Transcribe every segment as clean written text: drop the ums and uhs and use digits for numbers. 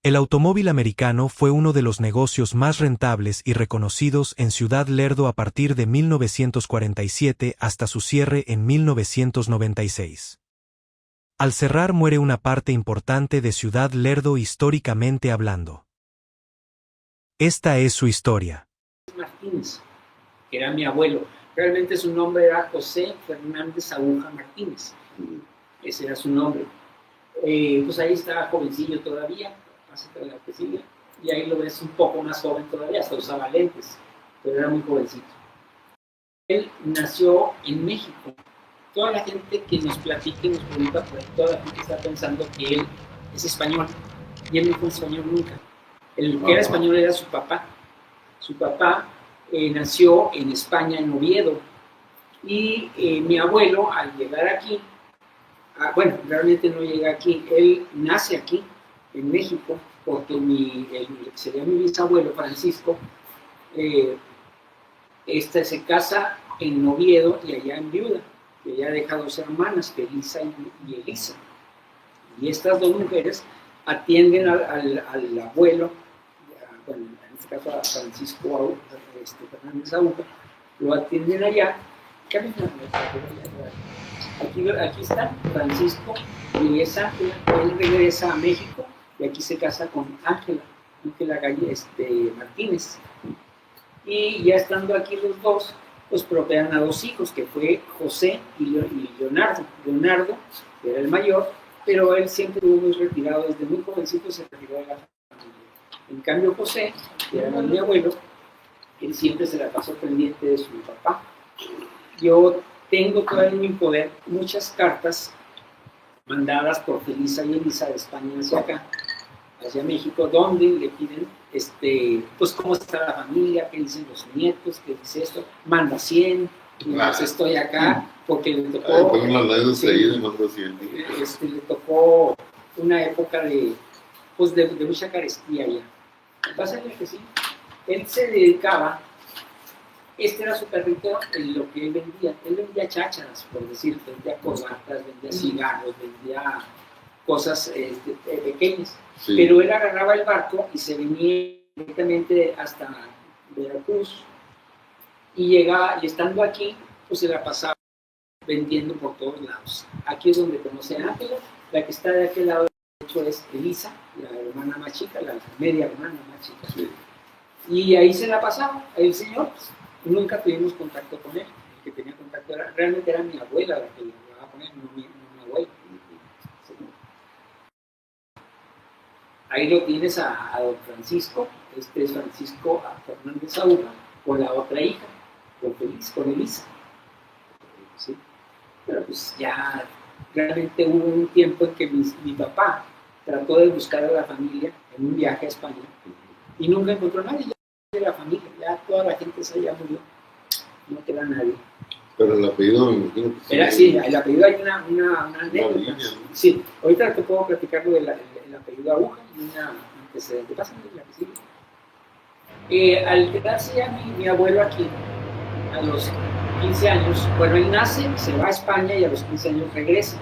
El automóvil americano fue uno de los negocios más rentables y reconocidos en Ciudad Lerdo a partir de 1947 hasta su cierre en 1996. Al cerrar muere una parte importante de Ciudad Lerdo históricamente hablando. Esta es su historia. Martínez, que era mi abuelo. Realmente su nombre era José Fernández Aguja Martínez. Ese era su nombre. Pues ahí estaba jovencillo todavía, hace la que sigue, y ahí lo ves un poco más joven todavía, hasta usaba lentes, pero era muy jovencito. Él nació en México. Toda la gente que nos platica y nos pregunta, pues, toda la gente está pensando que él es español, y él no fue español nunca. El que era español era su papá. Su papá nació en España, en Oviedo, y mi abuelo, al llegar aquí, bueno, realmente no llega aquí, él nace aquí, en México, porque sería mi bisabuelo Francisco, se casa en Oviedo y allá en Viuda, que ella deja dos hermanas, Felisa y Elisa. Y estas dos mujeres atienden al abuelo, bueno, en este caso a Francisco Fernández Aguja, lo atienden allá. Aquí está Francisco y es Ángela. Él regresa a México y aquí se casa con Ángela Martínez. Y ya estando aquí los dos, pues procrean a dos hijos, que fue José y Leonardo. Leonardo era el mayor, pero él siempre estuvo muy retirado, desde muy jovencito se retiró de la familia. En cambio José, que era mi abuelo, él siempre se la pasó pendiente de su papá. Yo tengo todavía en mi poder muchas cartas mandadas por Felisa y Elisa de España hacia acá, hacia México, donde le piden, pues cómo está la familia, qué dicen los nietos, qué dice esto, manda 100, mientras estoy acá, porque le tocó, le tocó una época de mucha carestía ya. Pasa que sí, él se dedicaba, este era su perrito en lo que él vendía chácharas, por decir, vendía corbatas, vendía cigarros, vendía cosas pequeñas, sí. Pero él agarraba el barco y se venía directamente hasta Veracruz y llegaba, y estando aquí, pues se la pasaba vendiendo por todos lados. Aquí es donde conoce a Ángela, la que está de aquel lado derecho es Elisa, la hermana más chica, la media hermana más chica, sí. Y ahí se la pasaba, el señor, pues, nunca tuvimos contacto con él, el que tenía contacto realmente era mi abuela la que le llevaba con él, no mi abuela. Ahí lo tienes a don Francisco, este es Francisco Fernández Aguja, con la otra hija, con Elisa. ¿Sí? Pero pues ya realmente hubo un tiempo en que mi papá trató de buscar a la familia en un viaje a España y nunca encontró a nadie de la familia, ya toda la gente se ya murió, no queda nadie. Pero el apellido, sí, el apellido hay una anécdota. Sí, ahorita te puedo platicar lo del apellido Aguja y una antecedente. Pásame la que sigue. Al quedarse ya mi abuelo aquí, a los 15 años, bueno, él nace, se va a España y a los 15 años regresa.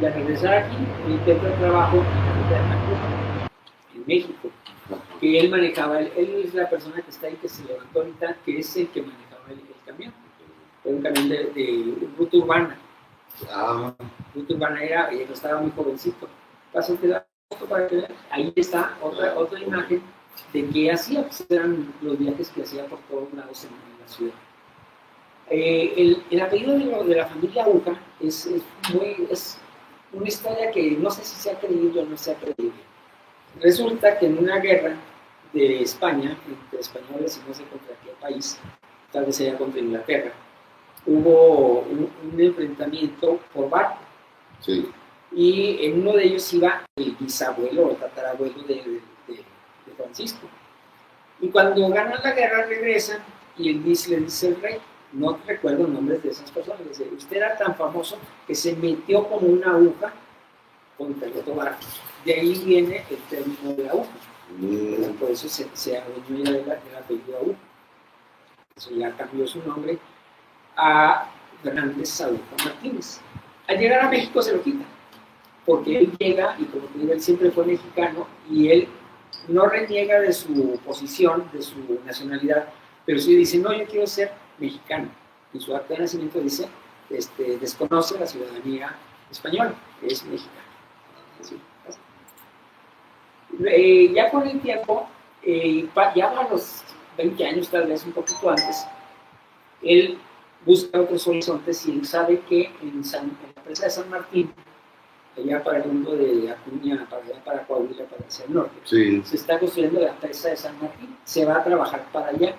Y al regresar aquí, intenta trabajo en México, que él manejaba, él es la persona que está ahí, que se levantó ahorita, que es el que manejaba el camión. Era un camión de ruta urbana. Ruta urbana era, y estaba muy jovencito. Pásate la foto para que vean. Ahí está otra imagen de qué hacía, pues eran los viajes que hacía por todos lados en la ciudad. El apellido de la familia Aguja es una historia que no sé si se ha creído o no se ha creído. Resulta que en una guerra de España, entre españoles y no sé contra qué país, tal vez sea contra Inglaterra, hubo un enfrentamiento por barco. Sí. Y en uno de ellos iba el bisabuelo o tatarabuelo de Francisco. Y cuando ganan la guerra regresan y le dice el rey, no recuerdo nombres de esas personas, le dice, usted era tan famoso que se metió como una aguja contra el otro barco. De ahí viene el término de aguja. Por eso se adueñó ya del apellido Aguja. Eso ya cambió su nombre a Fernández Aguja Martínez. Al llegar a México se lo quita, porque él llega, y como te digo, él siempre fue mexicano, y él no reniega de su posición, de su nacionalidad, pero sí dice, no, yo quiero ser mexicano. En su acta de nacimiento dice, desconoce la ciudadanía española, que es mexicano. Así. Ya con el tiempo, ya a los 20 años, tal vez un poquito antes, él busca otros horizontes y él sabe que en la presa de San Martín, allá para el mundo de Acuña, para Coahuila, para hacia el norte, Sí. se está construyendo la presa de San Martín, se va a trabajar para allá.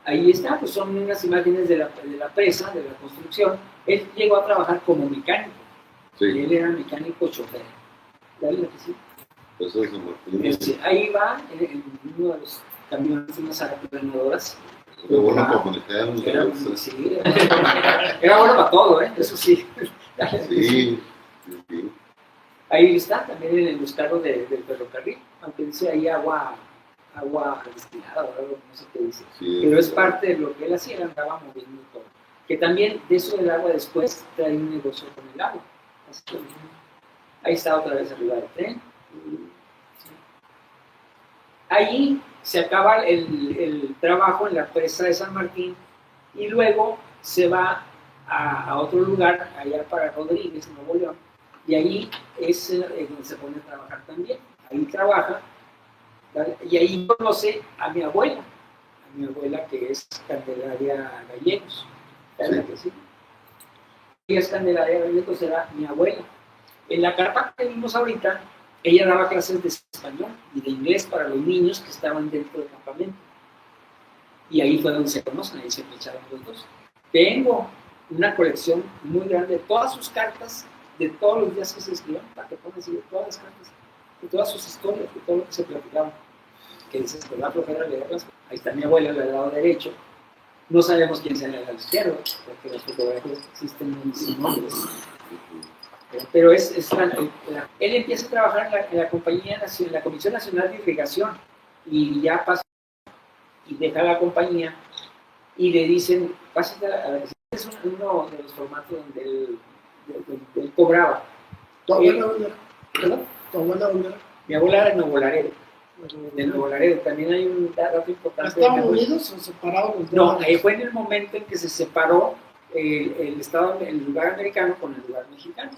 Ahí está, pues son unas imágenes de la presa, de la construcción. Él llegó a trabajar como mecánico, Sí. y él era mecánico chofer. ¿Ya ves lo que sí? Pues eso es San Martín. Ahí va en uno de los camiones de unas aplanadoras. Era bueno para manejar. Sí, era bueno para todo, eso sí. Sí. Sí. Ahí está, también en el buscado del ferrocarril, aunque dice ahí agua destilada o algo, no sé qué dice. Sí, Pero es parte de lo que él hacía, él andaba moviendo todo. Que también de eso del agua después trae un negocio con el agua. Así que, ahí está otra vez arriba del tren. Ahí se acaba el trabajo en la presa de San Martín y luego se va a otro lugar, allá para Rodríguez, Nuevo León, y ahí es donde se pone a trabajar también. Ahí trabaja, ¿vale? Y ahí conoce a mi abuela que es Candelaria Gallegos. ¿Verdad que sí? Ella es Candelaria Gallegos, era mi abuela. En la carpa que vimos ahorita, ella daba clases de español y de inglés para los niños que estaban dentro del campamento. Y ahí fue donde se conocen, ahí se flecharon los dos. Tengo una colección muy grande de todas sus cartas, de todos los días que se escribieron, para que pongan así, de todas las cartas, de todas sus historias, de todo lo que se platicaban. Que dices, pues la flojera leerlas. Ahí está mi abuela del lado derecho. No sabemos quién sea el lado izquierdo, porque las fotografías que existen sin nombres. Pero él empieza a trabajar en la compañía, en la Comisión Nacional de Irrigación, y ya pasa y deja la compañía y le dicen, pásate a la, es uno de los formatos donde él cobraba. ¿Tu abuela dónde era? ¿Perdón? ¿Tu abuela dónde era? Mi abuela era de Nuevo Laredo. De Nuevo Laredo. También hay un dato importante. ¿Estaban unidos o separados los dos? No, fue en el momento en que se separó el lugar americano con el lugar mexicano.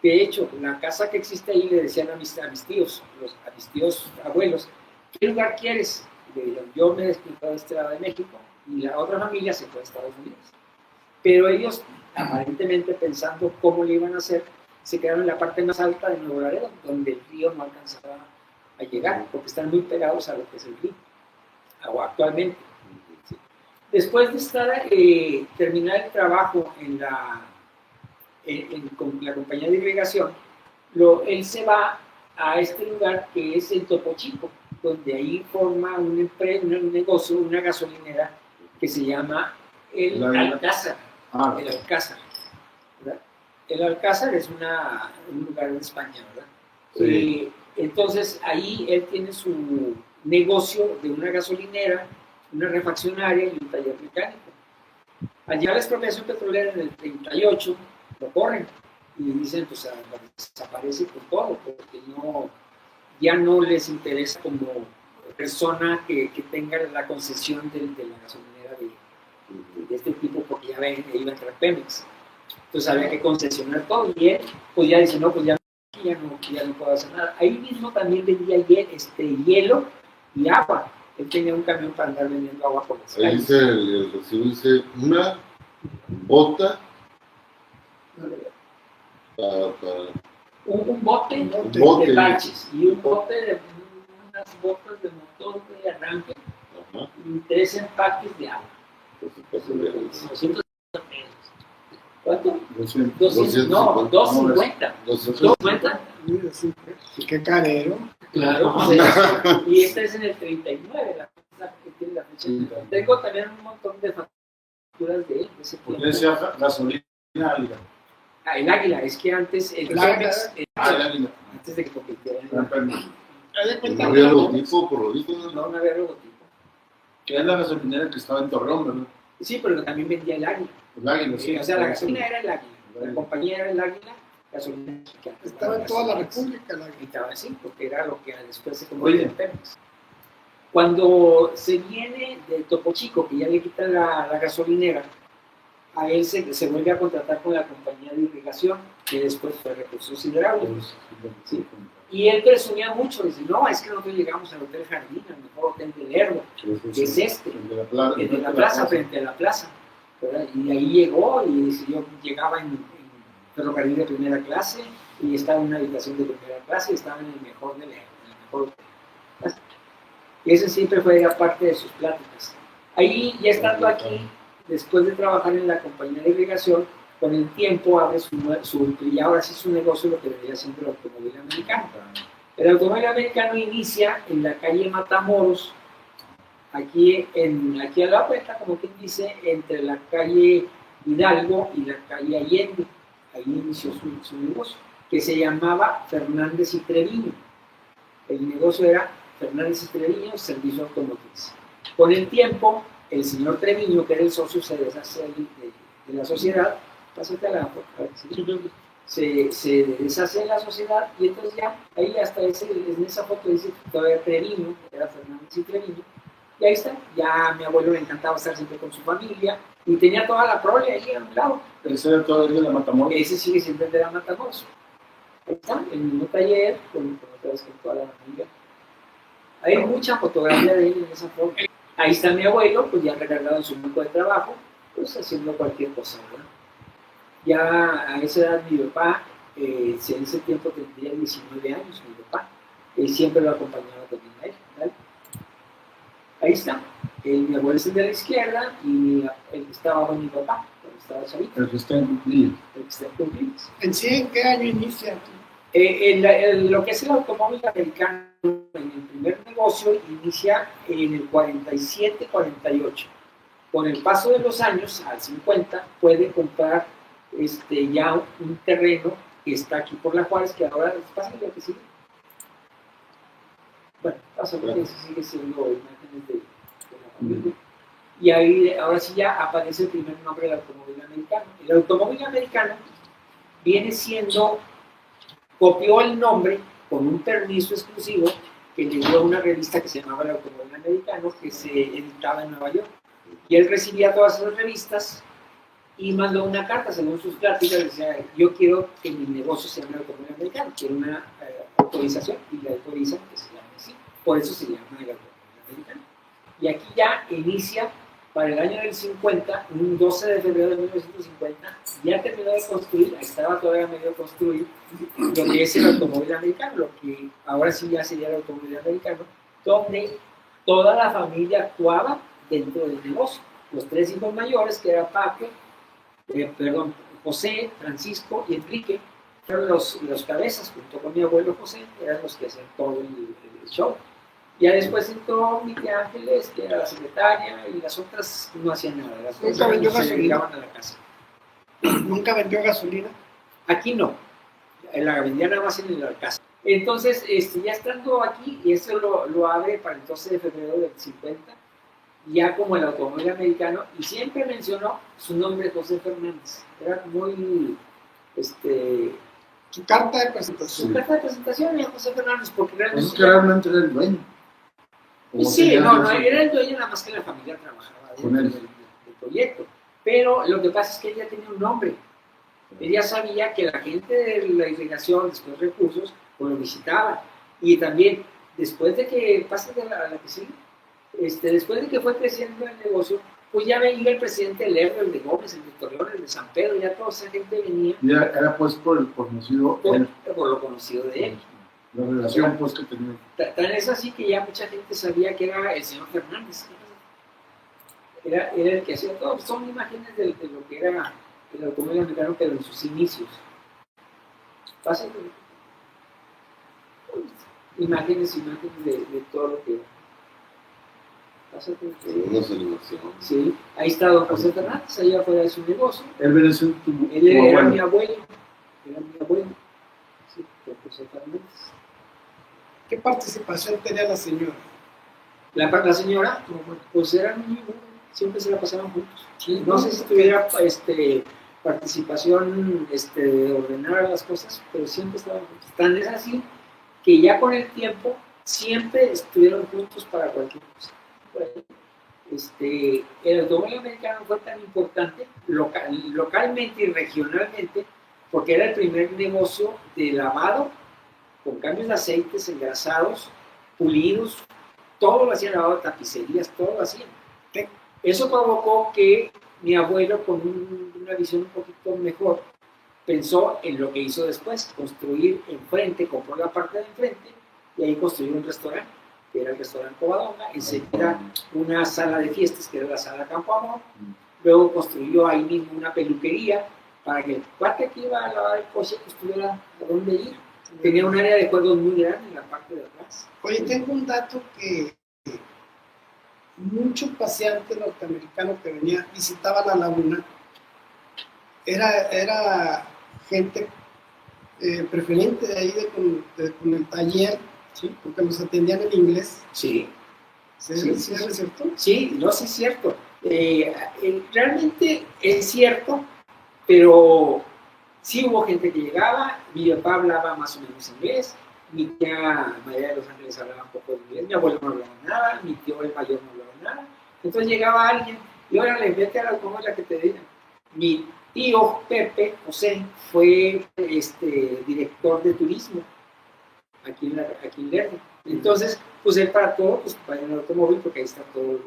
De hecho, la casa que existe ahí le decían a mis tíos, a mis tíos abuelos, ¿qué lugar quieres? Yo me desplazé de este lado de México y la otra familia se fue a Estados Unidos. Pero ellos, aparentemente pensando cómo le iban a hacer, se quedaron en la parte más alta de Nuevo Laredo, donde el río no alcanzaba a llegar, porque están muy pegados a lo que es el río, actualmente. ¿Sí? Después de estar, terminar el trabajo con la compañía de irrigación, él se va a este lugar que es el Topo Chico, donde ahí forma un negocio, una gasolinera que se llama el Alcázar. El Alcázar, ¿verdad? El Alcázar es un lugar en España, ¿verdad? Sí. Entonces ahí él tiene su negocio de una gasolinera, una refaccionaria y un taller mecánico. Al llegar a la expropiación petrolera en el 38, lo corren y dicen, pues desaparece con todo, porque ya no les interesa como persona que tenga la concesión de la gasolinera de este tipo, porque ya ven, iba a entrar Pemex. Entonces había que concesionar todo y él pues ya dice, no, pues ya no puedo hacer nada. Ahí mismo también vendía hielo y agua. Él tenía un camión para andar vendiendo agua por las Ahí calles. dice el recibo, dice una bota para Un bote bote. de parches y un bote de unas botas de motor de arranque Ajá. y 3 empaques de agua. Por supuesto, bien. 200 pesos. ¿Cuánto? 200, no, 250. 250. Mira, sí, qué carero. Claro. Y esta es en el 39, la que tiene la fecha. Tengo también un montón de facturas de ese ¿Por tiempo. qué decía gasolina águila? El águila, es que antes el El águila. Pemex, El águila. antes de que compitiera, Haz de cuenta No había que- logotipo, por lo visto. no había logotipo. Que es la gasolinera que estaba en Torreón, ¿verdad? Sí, pero también vendía el águila. El águila, sí. O sea, la gasolina era el águila, la compañía era el águila gasolina mexicana. Estaba en toda la República. Estaba así, porque era lo que después se Oye. convirtió en Pemex. Cuando se viene de Topo Chico, que ya le quitan la gasolinera, a él se vuelve a contratar con la compañía de irrigación, que después fue Recursos Hidráulicos. Sí. Y él presumía mucho, dice, no, es que nosotros llegamos al Hotel Jardín, al mejor hotel de Lerdo, que es este, El de la plaza. el de la plaza, frente a la plaza. ¿Verdad? Y ahí llegó y dice, yo llegaba en ferrocarril de primera clase y estaba en una habitación de primera clase y estaba en el mejor de Lerdo, en el mejor hotel. Y ese siempre fue parte de sus pláticas. Ahí, ya estando aquí, después de trabajar en la compañía de irrigación, con el tiempo abre y ahora sí su negocio, lo que venía siendo el automóvil americano. El automóvil americano inicia en la calle Matamoros, aquí a la vuelta, como quien dice, entre la calle Hidalgo y la calle Allende. Ahí inició su negocio, que se llamaba Fernández y Treviño. El negocio era Fernández y Treviño, servicio automotriz. Con el tiempo, el señor Treviño, que era el socio, se deshace de la sociedad. Pásate a la foto, a ver, ¿sí? Se deshace de la sociedad y entonces ya, ahí hasta en esa foto dice todavía Treviño, era Fernández y Treviño, y ahí está, ya a mi abuelo le encantaba estar siempre con su familia y tenía toda la prole ahí a un lado. Ese era todo el de la Matamoros. Ese sigue siendo el de la Matamoros. Ahí está, el mismo taller, con otra vez con toda la familia. Hay mucha fotografía de él en esa foto. Ahí está mi abuelo, pues ya recargado en su banco de trabajo, pues haciendo cualquier cosa, ¿verdad? Ya a esa edad mi papá, en ese tiempo tendría 19 años, mi papá, él siempre lo acompañaba también a él, ¿vale? Ahí está, mi abuelo es el de la izquierda y el que estaba abajo mi papá, cuando estaba chavito, El que está en Cuclillas. el que está en Cuclillas. ¿En sí en qué año inicia? Lo que es el automóvil americano, en el primer negocio, inicia en el 47-48. Con el paso de los años, al 50, puede comprar ya un terreno que está aquí por la Juárez, que ahora pasa lo que sigue. Bueno, pasa lo que sigue siendo imágenes de la familia. Y ahí, ahora sí ya aparece el primer nombre del automóvil americano. El automóvil americano viene siendo, copió el nombre con un permiso exclusivo que le dio una revista que se llamaba El Automóvil Americano, que se editaba en Nueva York. Y él recibía todas esas revistas y mandó una carta, según sus pláticas, decía, yo quiero que mi negocio se llame El Automóvil Americano, quiero una autorización, y la autorizan que se llame así. Por eso se llama El Automóvil Americano. Y aquí ya inicia, para el año del 50, un 12 de febrero de 1950, ya terminó de construir, ahí estaba todavía medio construir, lo que es el automóvil americano, lo que ahora sí ya sería el automóvil americano, donde toda la familia actuaba dentro del negocio. Los tres hijos mayores, que eran José, Francisco y Enrique, fueron los cabezas, junto con mi abuelo José, eran los que hacían todo el show. Ya después entró mi tía Ángeles, que era la secretaria, y las otras no hacían nada. Las ¿Nunca otras vendió se gasolina? dedicaban a la casa. ¿Nunca vendió gasolina? Aquí no, la vendía nada más en la casa. Entonces, ya estando aquí, y eso lo abre para el 12 de febrero del 50, ya como el automóvil americano, y siempre mencionó su nombre, José Fernández. Era muy, Su carta de su presentación. carta de presentación era José Fernández, porque Pues realmente... es que realmente era el dueño. Y sí, no, era el dueño, nada más que la familia trabajaba Con dentro él. del proyecto. Pero lo que pasa es que ella tenía un nombre. Ella sabía que la gente de la irrigación, después recursos, pues lo visitaba. Y también, después de que, pasa a la que sigue, después de que fue creciendo el negocio, pues ya venía el presidente Lerdo, el de Gómez, el de Torreón, el de San Pedro, ya toda esa gente venía Y era pues por el conocido, por lo conocido de él. la relación pues que tenía. Tan es así que ya mucha gente sabía que era el señor Fernández. Era el que hacía todo. Son imágenes de lo que era el automóvil americano, pero en sus inicios. Pasa imágenes de todo lo que era. Pásate. Una celebración. Sí, ahí está don José Fernández, ahí afuera de su negocio. Él viene siendo tu Él era abuelo. mi abuelo. Era mi abuelo. Sí, don José Fernández. ¿Qué participación tenía la señora? La señora, pues eran muy buenos, siempre se la pasaban juntos. No sé si tuviera participación de ordenar las cosas, pero siempre estaban juntos. Tan es así que ya con el tiempo siempre estuvieron juntos para cualquier cosa. El automóvil americano fue tan importante localmente y regionalmente porque era el primer negocio de lavado con cambios de aceites, engrasados, pulidos, todo lo hacían, lavado, tapicerías, todo lo hacían. Eso provocó que mi abuelo, con una visión un poquito mejor, pensó en lo que hizo después, construir enfrente, compró la parte de enfrente y ahí construyó un restaurante, que era el restaurante Covadonga, enseguida una sala de fiestas, que era la sala Campo Amor, luego construyó ahí mismo una peluquería para que el cuate que iba a lavar el coche pues tuviera a dónde ir. Tenía un área de juegos muy grande en la parte de atrás. Oye, tengo un dato que muchos paseantes norteamericanos que visitaban la laguna, era gente preferente de ahí con el taller, ¿sí? Porque nos atendían en inglés. Sí. ¿Sí es cierto? Sí, no, sí es cierto. Realmente es cierto, pero sí hubo gente que llegaba, mi papá hablaba más o menos inglés, mi tía María de los Ángeles hablaba un poco de inglés, mi abuelo no hablaba nada, mi tío el mayor no hablaba nada. Entonces llegaba alguien y ahora le vete al automóvil la que te digan. Mi tío Pepe José fue director de turismo aquí en Lerdo. Entonces, pues él para todo, pues vaya en el automóvil porque ahí está todo.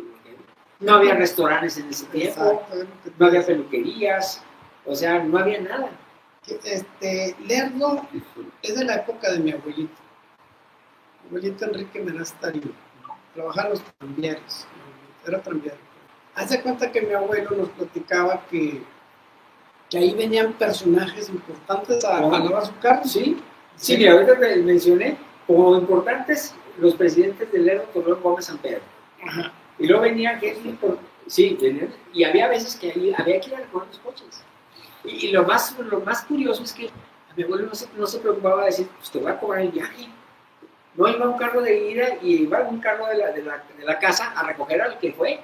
No había restaurantes en ese tiempo, Exacto, no había peluquerías, o sea, no había nada. Lerdo es de la época de mi abuelito. Mi abuelito Enrique Menastari trabajaba en los tranvías, era tranviario. Hace cuenta que mi abuelo nos platicaba que ahí venían personajes importantes a lavar su carro. Sí, sí, mira, ahorita mencioné como importantes los presidentes del Lerdo, Torreón, Gómez, San Pedro. Ajá. Y luego venían gente, sí, venían, y había veces que había que ir a recoger los coches. Y lo más curioso es que a mi abuelo no se preocupaba de decir, pues te voy a cobrar el viaje. No iba un carro de ida y iba un carro de la casa a recoger al que fue.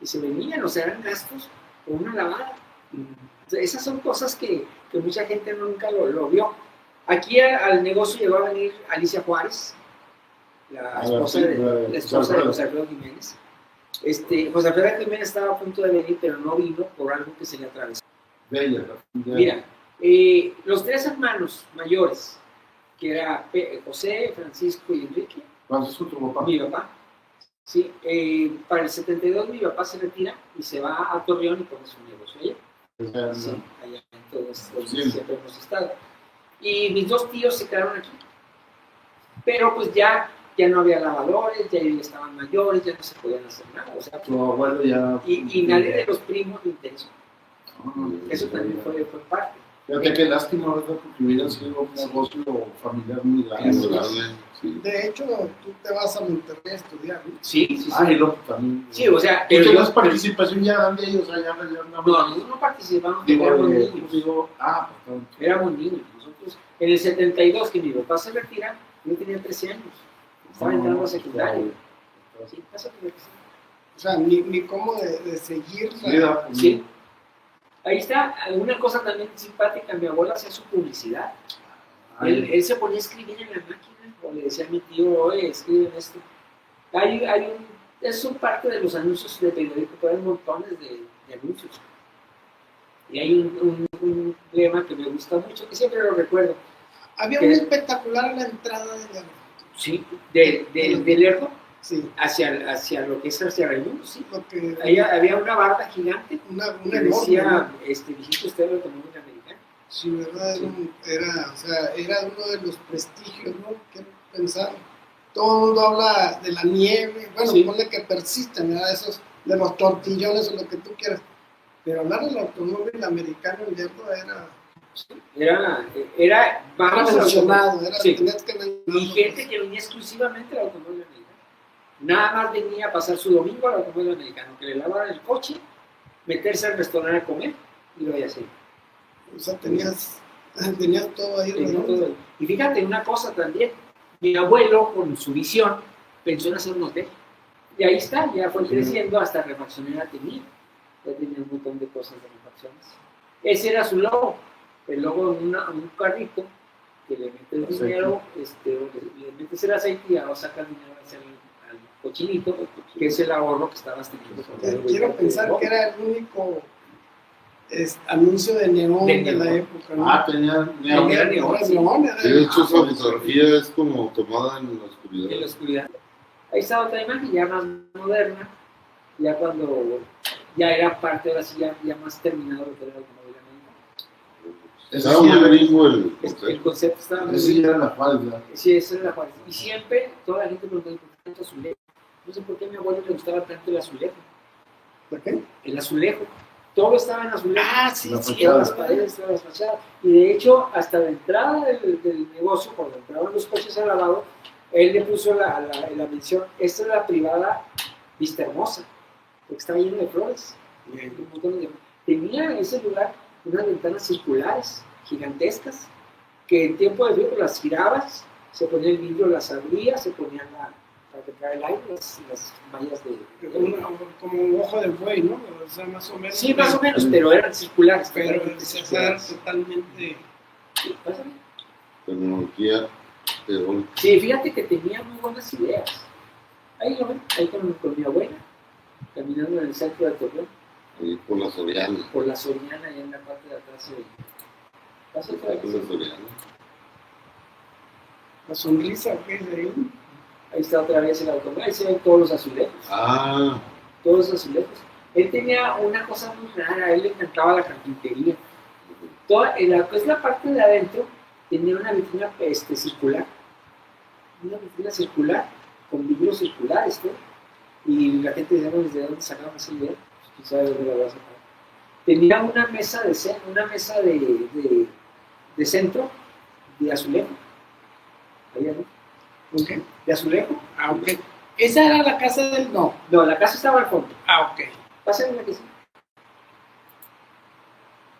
Y se venían, o sea, eran gastos con una lavada. Entonces, esas son cosas que mucha gente nunca lo vio. Aquí al negocio llegó a venir Alicia Juárez, la esposa de José Alfredo Jiménez. José Alfredo Jiménez estaba a punto de venir, pero no vino por algo que se le atravesó. Mira, los tres hermanos mayores, que era José, Francisco y Enrique. ¿Cuál es tu papá? Mi papá. Sí, para el 72 mi papá se retira y se va a Torreón y pone su negocio allá. Sí, allá en todos siempre hemos estado. Y mis dos tíos se quedaron aquí. Pero pues ya no había lavadores, ya estaban mayores, ya no se podían hacer nada. O sea, tu abuelo ya... Y nadie de los primos lo interesó. Eso también fue parte. Fíjate qué lástima, ¿verdad? Porque hubiera sido un negocio familiar muy grande. Sí. De hecho, tú te vas a Monterrey a estudiar, ¿no? Sí. Y luego también. Sí, o sea, pero pero las participación ya grande ellos, o sea, ya no, nosotros no participamos, éramos niños. Éramos niños. Nosotros, en el 72, que mi papá se retira, yo tenía 13 años. Estaba entrando a secundaria. Sí, o sea, ni cómo de seguir. Sí. Ahí está, una cosa también simpática, mi abuelo hacía su publicidad. Él se ponía a escribir en la máquina, o le decía a mi tío, oye, escriben esto. Es parte de los anuncios de periódico, pero hay montones de anuncios. Y hay un lema que me gusta mucho, que siempre lo recuerdo. Había un espectacular a la entrada de Lerdo. Sí, de Lerdo. Sí. Hacia lo que es hacia Raimundo, sí. Porque Ahí había una barda gigante una que enorme, decía, ¿no? Visite usted el automóvil americano. Sí, ¿verdad? Era uno de los prestigios, ¿no? ¿Qué pensar? Todo el mundo habla de la nieve, bueno, Sí. ponle que persisten, ¿verdad? Esos de los tortillones o lo que tú quieras. Pero hablar del automóvil americano en Lerdo Era vamos al revolucionado, sí. tenías que Y gente que venía exclusivamente al automóvil americano. Nada más venía a pasar su domingo al automóvil americano, que le lavaran el coche, meterse al restaurante a comer y lo iba a hacer. O sea, tenías todo ahí. Tenía todo. Y fíjate, una cosa también, mi abuelo con su visión pensó en hacer un hotel. Y ahí está, ya fue creciendo hasta refaccionera tenía. Ya tenía un montón de cosas de refacciones. Ese era su logo, el logo de un carrito que le mete el Aceite. dinero, le metes el aceite y ahora saca el dinero hacia al cochinito, que es el ahorro que estabas teniendo. Quiero pensar que era el único anuncio de neón De de la neón. época, ¿no? Ah, tenía Tenía neón. neón, sí. Neón, era- Sí, de hecho, esa fotografía es como tomada en la En la oscuridad. oscuridad. Ahí está otra imagen ya más moderna, ya cuando ya era parte, ahora sí, ya más terminado lo que era el automóvil americano. Estaba muy gringo el El concepto. concepto estaba muy Ese ya era la falda. Sí, esa era la Juárez. Y siempre toda la gente pregunta, ¿por qué tanto azulejo? No sé por qué a mi abuelo le gustaba tanto el azulejo. ¿Por qué? El azulejo. Todo estaba en azulejo. Ah, sí, La sí. fachada. Todas las paredes, todas las fachadas. Y de hecho, hasta la entrada del negocio, cuando entraban los coches al lavado, él le puso la mención, esta es la privada Vista Hermosa, porque estaba lleno de flores. Un montón de... Tenía en ese lugar unas ventanas circulares, gigantescas, que en tiempo de frío pues, las girabas, se ponía el vidrio, las abrías, se ponían para que entrara el aire, las mallas de... Como un ojo de buey, ¿no? O sea, más o menos. Sí, más o menos, pero eran circulares. Pero totalmente se circulares. totalmente. Sí, pásame. Tecnología de golpe. Sí, fíjate que tenía muy buenas ideas. Ahí lo ven, ahí con mi abuela, caminando en el centro de Torreón, Ahí por la Soriana. por la Soriana, allá en la parte de atrás. Pasa otra Por la vez. Soriana. La sonrisa que es de ahí. Ahí está otra vez el automóvil, ahí se ven todos los azulejos. Ah, Todos los azulejos. Él tenía una cosa muy rara, a él le encantaba la carpintería. En la que es la parte de adentro, tenía una vitrina circular. Una vitrina circular, con vidrios circulares, ¿no? Y la gente decía, bueno, ¿de dónde sacaban esa idea? Pues, quién sabe dónde la había sacado. Tenía una mesa de centro, de azulejo. Ahí arriba. ¿Ok? De azulejo. Ah, ok. Esa era la casa del no. No, la casa estaba al fondo. Ah, ok. Pásenme la que sí.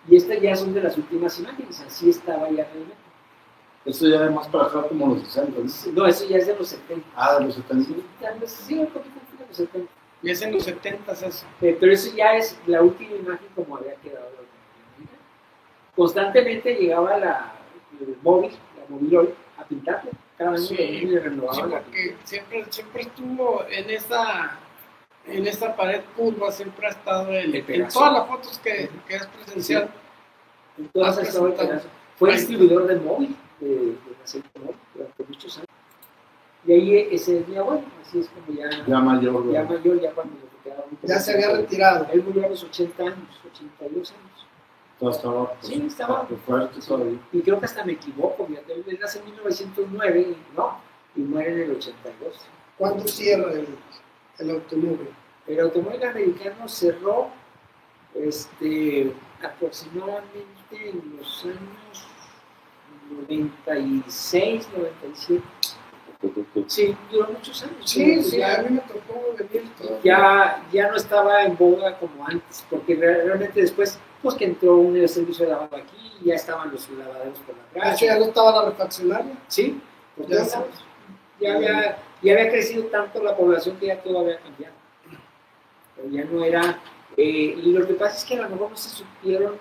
Y estas ya son de las últimas imágenes, así estaba ya realmente. Esto ya es más para acá como los 60, ¿no? No, eso ya es de los 70. Ah, de los 70. Sí, un poquito de los 70. Y es en los 70s eso. Pero eso ya es la última imagen como había quedado. Constantemente llegaba el móvil a pintarlo. Cada año le renovaban la porque siempre estuvo en esa pared curva, siempre ha estado El en Pegaso. todas las fotos que has presenciado. Entonces, Ah, estaba el presentado. Pegaso. Fue distribuidor de móvil, de aceite móvil, durante muchos años. Y ahí ese es mi abuelo, así es como ya mayor. ¿no? mayor, ya cuando le quedaba muy Ya se había retirado. Él murió a los 80 años, 82 años. Todo estaba, pues, Sí, estaba. fuerte todavía. Y creo que hasta me equivoco, fíjate, él nace en 1909 y muere en el 82. ¿Cuándo cierra el automóvil? El automóvil americano cerró aproximadamente en los años 96, 97. Sí, duró muchos años. Sí, ya, a mí me tocó venir todo. ya no estaba en boga como antes, porque realmente después, pues que entró un servicio de lavado aquí, ya estaban los lavaderos por la De calle. hecho, ya no estaba la refaccionaria. Sí, por Ya todos sé. lados. Ya había crecido tanto la población que ya todo había cambiado. Pero ya no era... y lo que pasa es que a lo mejor no se supieron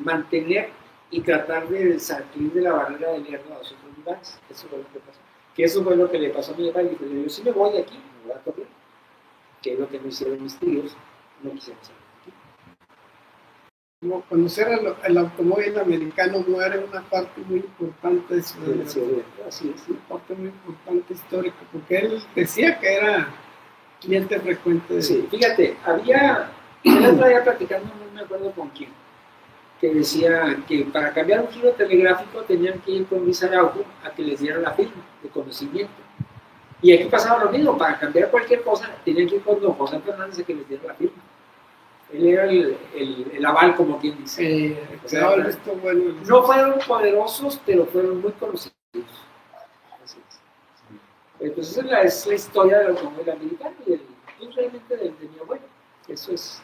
mantener y tratar de salir de la barrera del hierro a los otros lugares. Eso fue lo que pasó. Que eso fue lo que le pasó a mi papá. Y dijo, yo sí me voy de aquí, me voy a correr. Que es lo que no hicieron mis tíos, no quisieron salir de aquí. Como conocer el automóvil americano no era una parte muy importante de su vida. Así es. Una parte muy importante histórica, porque él decía que era cliente frecuente de Sí, fíjate, el otro día platicando, no me acuerdo con quién, que decía que para cambiar un giro telegráfico tenían que ir con Luis Araujo a que les diera la firma de conocimiento. Y aquí pasaba lo mismo, para cambiar cualquier cosa tenían que ir con don José Fernández a que les diera la firma. Él era el aval, como quien dice. se daba el visto bueno. No fueron poderosos, pero fueron muy conocidos. Así es. Entonces esa es la historia del automóvil americano y pues, realmente de mi abuelo. Eso es